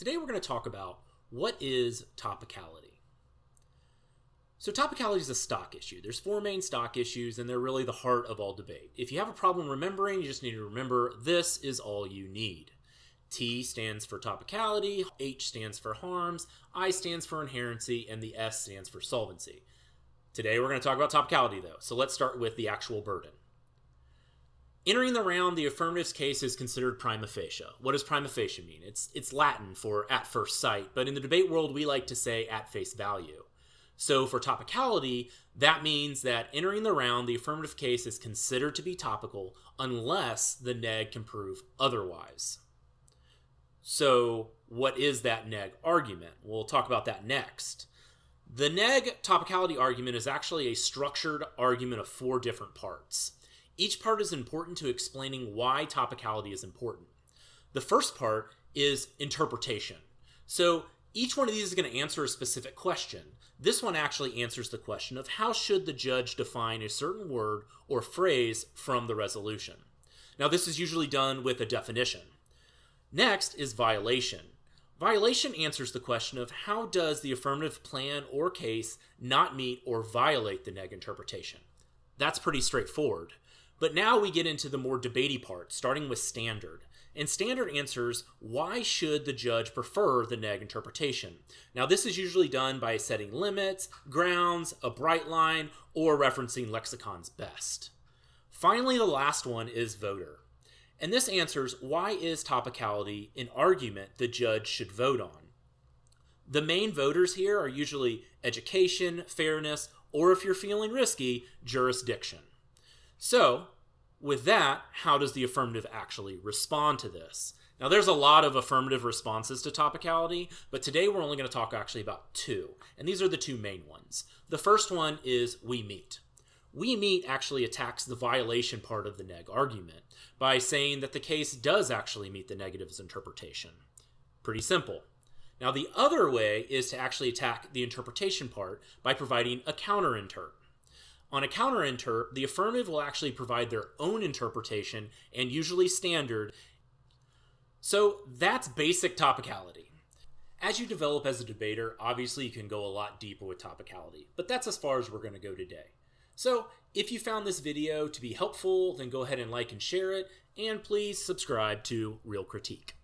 Today we're going to talk about what is topicality. So topicality is a stock issue. There's four main stock issues, and they're really the heart of all debate. If you have a problem remembering, you just need to remember this is all you need. T stands for topicality, H stands for harms, I stands for inherency, and the S stands for solvency. Today we're going to talk about topicality though, so let's start with the actual burden. Entering the round, the affirmative's case is considered prima facie. What does prima facie mean? It's Latin for at first sight, but in the debate world we like to say at face value. So for topicality, that means that entering the round, the affirmative case is considered to be topical unless the neg can prove otherwise. So what is that neg argument? We'll talk about that next. The neg topicality argument is actually a structured argument of four different parts. Each part is important to explaining why topicality is important. The first part is interpretation. So each one of these is going to answer a specific question. This one actually answers the question of how should the judge define a certain word or phrase from the resolution. Now this is usually done with a definition. Next is violation. Violation answers the question of how does the affirmative plan or case not meet or violate the neg interpretation. That's pretty straightforward. But now we get into the more debatey part, starting with standard. And standard answers why should the judge prefer the neg interpretation. Now this is usually done by setting limits, grounds, a bright line, or referencing lexicon's best. Finally, the last one is voter. And this answers why is topicality an argument the judge should vote on. The main voters here are usually education, fairness, or if you're feeling risky, jurisdiction. So, with that, how does the affirmative actually respond to this? Now, there's a lot of affirmative responses to topicality, but today we're only going to talk actually about two, and these are the two main ones. The first one is we meet. We meet actually attacks the violation part of the neg argument by saying that the case does actually meet the negative's interpretation. Pretty simple. Now, the other way is to actually attack the interpretation part by providing a counter-inter. On a counter-inter, the affirmative will actually provide their own interpretation and usually standard. So that's basic topicality. As you develop as a debater, obviously you can go a lot deeper with topicality, but that's as far as we're going to go today. So if you found this video to be helpful, then go ahead and like and share it, and please subscribe to Real Critique.